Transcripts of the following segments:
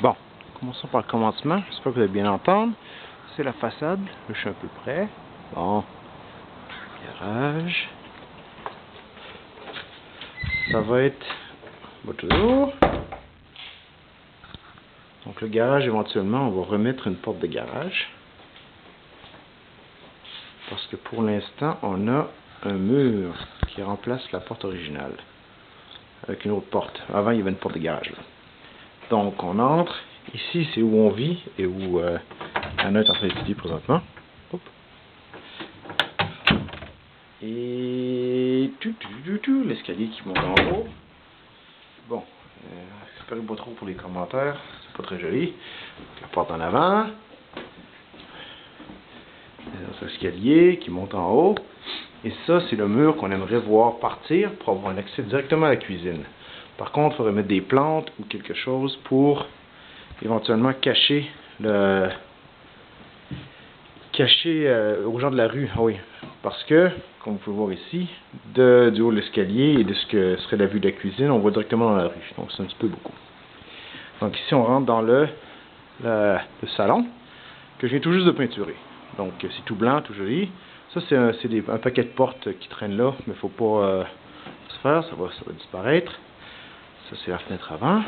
Bon, commençons par le commencement. J'espère que vous allez bien entendre. C'est la façade. Je suis un peu près. Bon, garage. Ça va être... Bon, toujours. Donc le garage, éventuellement, on va remettre une porte de garage. Parce que pour l'instant, on a un mur qui remplace la porte originale. Avec une autre porte. Avant, il y avait une porte de garage là. Donc on entre. Ici, c'est où on vit et où Anna est en train d'étudier présentement. Hop. Et l'escalier qui monte en haut. Bon, j'espère pas trop pour les commentaires, c'est pas très joli. La porte en avant. L'escalier qui monte en haut. Et ça, c'est le mur qu'on aimerait voir partir pour avoir un accès directement à la cuisine. Par contre, il faudrait mettre des plantes ou quelque chose pour éventuellement cacher aux gens de la rue. Ah oui, parce que, comme vous pouvez voir ici, du haut de l'escalier et de ce que serait la vue de la cuisine, on voit directement dans la rue. Donc c'est un petit peu beaucoup. Donc ici, on rentre dans le salon que je viens tout juste de peinturer. Donc c'est tout blanc, tout joli. Ça, c'est un paquet de portes qui traînent là, mais il ne faut pas se faire, ça va disparaître. Ça, c'est la fenêtre avant.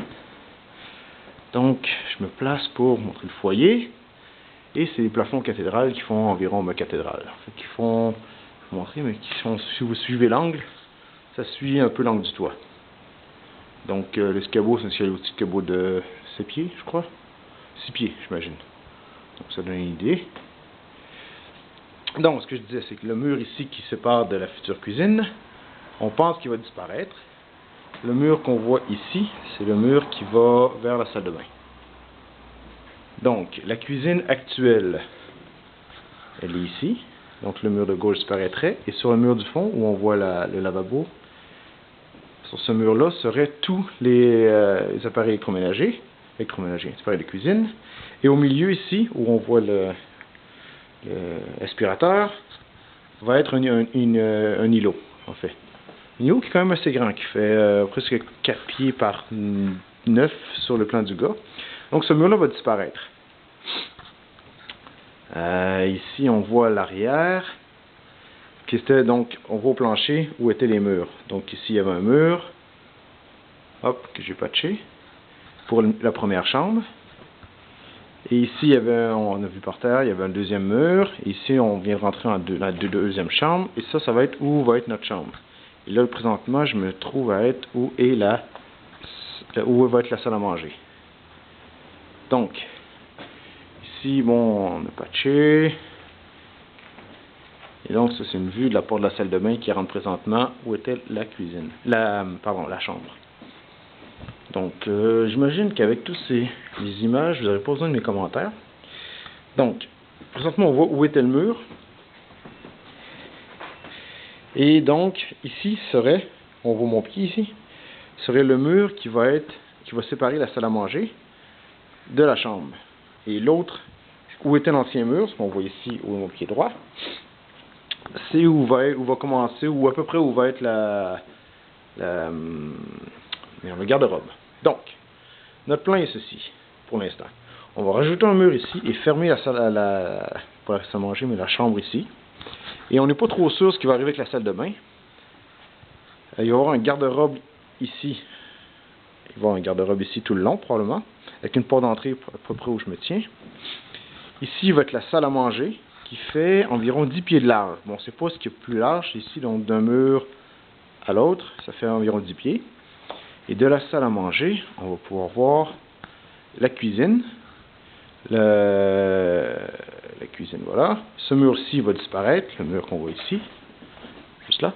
Donc, je me place pour montrer le foyer. Et c'est des plafonds cathédrales qui font environ ma cathédrale. En fait, qui font, je vais vous montrer, mais qui sont, si vous suivez l'angle, ça suit un peu l'angle du toit. Donc, l'escabeau, c'est un escabeau de 6 pieds, je crois. 6 pieds, j'imagine. Donc, ça donne une idée. Donc, ce que je disais, c'est que le mur ici qui sépare de la future cuisine, on pense qu'il va disparaître. Le mur qu'on voit ici, c'est le mur qui va vers la salle de bain. Donc, la cuisine actuelle, elle est ici. Donc, le mur de gauche disparaîtrait. Et sur le mur du fond, où on voit le lavabo, sur ce mur-là, seraient tous les appareils électroménagers, appareils de cuisine. Et au milieu, ici, où on voit l'aspirateur, va être un îlot, en fait. Un îlot qui est quand même assez grand, qui fait presque 4 pieds par 9 sur le plan du gars. Donc, ce mur-là va disparaître. Ici, on voit l'arrière. Donc, on voit au plancher où étaient les murs. Donc, ici, il y avait un mur. Hop, que j'ai patché. Pour la première chambre. Et ici, il y avait, on a vu par terre, il y avait un deuxième mur. Et ici, on vient de rentrer dans la deuxième chambre. Et ça va être où va être notre chambre. Et là, présentement, je me trouve à être où va être la salle à manger. Donc, ici, bon, on a patché. Et donc, ça, c'est une vue de la porte de la salle de bain qui rentre présentement où était la cuisine. La chambre. Donc, j'imagine qu'avec tous les images, vous n'aurez pas besoin de mes commentaires. Donc, présentement, on voit où était le mur. Et donc, ici serait, on voit mon pied ici, serait le mur qui va séparer la salle à manger de la chambre. Et l'autre, où était l'ancien mur, ce qu'on voit ici, où est mon pied droit, c'est où va commencer, ou à peu près où va être le garde-robe. Donc, notre plan est ceci, pour l'instant. On va rajouter un mur ici et fermer la salle pas la salle à manger, mais la chambre ici. Et on n'est pas trop sûr ce qui va arriver avec la salle de bain. Il va y avoir un garde-robe ici. Il va y avoir un garde-robe ici tout le long, probablement, avec une porte d'entrée à peu près où je me tiens. Ici va être la salle à manger, qui fait environ 10 pieds de large. Bon, c'est pas ce qui est plus large ici, donc d'un mur à l'autre, ça fait environ 10 pieds. Et de la salle à manger, on va pouvoir voir la cuisine. La cuisine, voilà. Ce mur-ci va disparaître, le mur qu'on voit ici, juste là,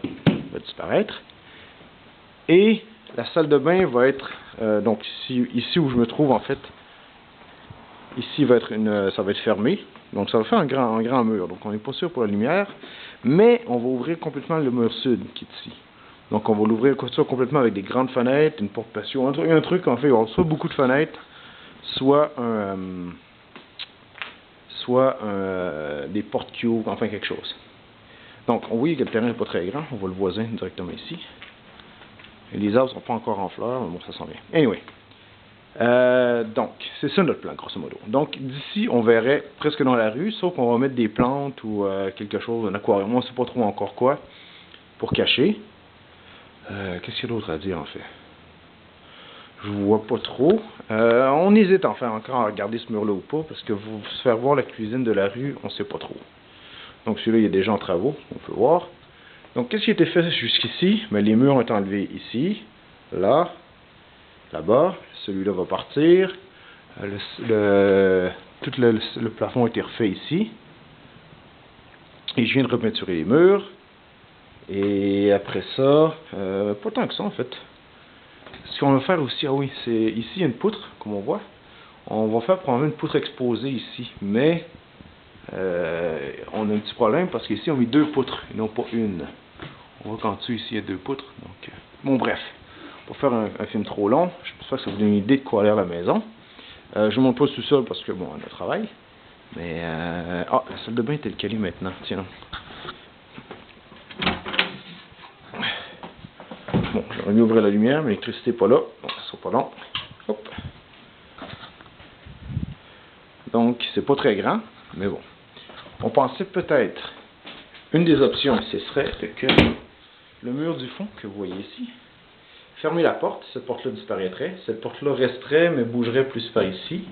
va disparaître. Et la salle de bain va être, donc ici où je me trouve en fait, ici ça va être fermé. Donc ça va faire un grand mur. Donc on n'est pas sûr pour la lumière, mais on va ouvrir complètement le mur sud qui est ici. Donc on va l'ouvrir complètement avec des grandes fenêtres, une porte patio, un truc en fait, il va y avoir soit beaucoup de fenêtres, soit des portes qui ouvrent, enfin quelque chose. Donc on voit que le terrain n'est pas très grand, on voit le voisin directement ici. Et les arbres ne sont pas encore en fleurs, mais bon ça sent bien. Anyway, Donc, c'est ça notre plan, grosso modo. Donc, d'ici, on verrait presque dans la rue, sauf qu'on va mettre des plantes ou quelque chose, un aquarium, on ne sait pas trop encore quoi, pour cacher. Qu'est-ce qu'il y a d'autre à dire, en fait? Je vois pas trop. On hésite enfin encore à regarder ce mur-là ou pas, parce que vous se faire voir la cuisine de la rue, on sait pas trop. Donc, celui-là, il y a déjà en travaux, on peut voir. Donc, qu'est-ce qui a été fait jusqu'ici? Ben, les murs ont été enlevés ici, là, là-bas. Celui-là va partir. Tout le plafond a été refait ici. Et je viens de repeinturer les murs. Et après ça, pas tant que ça en fait. Ce qu'on va faire aussi, ah oui, c'est ici il y a une poutre, comme on voit. On va faire probablement une poutre exposée ici, mais on a un petit problème parce qu'ici on a mis 2 poutres et non pas une. On voit qu'en dessous ici il y a 2 poutres. Donc, bon bref, pour faire un film trop long, je pense que ça vous donne une idée de quoi a l'air la maison. Je ne montre pas le sous-sol parce que bon, on a le travail. Mais ah, la salle de bain est telle qu'elle est maintenant, tiens. Bon, j'aurais mieux ouvrir la lumière, mais l'électricité n'est pas là, donc ça sera pas long. Hop. Donc, c'est pas très grand, mais bon. On pensait peut-être, une des options, ce serait que le mur du fond, que vous voyez ici, fermer la porte, cette porte-là disparaîtrait, cette porte-là resterait, mais bougerait plus par ici.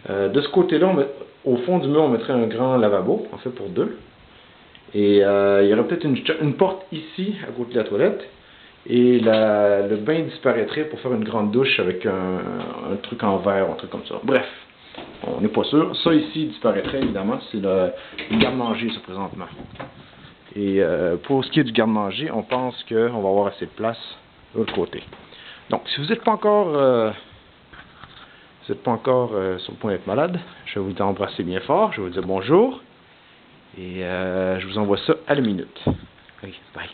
De ce côté-là, au fond du mur, on mettrait un grand lavabo, en fait pour 2. Et il y aurait peut-être une porte ici, à côté de la toilette. Et le bain disparaîtrait pour faire une grande douche avec un truc en verre, un truc comme ça. Bref, on n'est pas sûr. Ça ici disparaîtrait évidemment, c'est le garde-manger ça présentement. Et pour ce qui est du garde-manger, on pense qu'on va avoir assez de place de l'autre côté. Donc si vous n'êtes pas encore, sur le point d'être malade, je vais vous embrasser bien fort, je vais vous dire bonjour. Et je vous envoie ça à la minute. Okay, bye.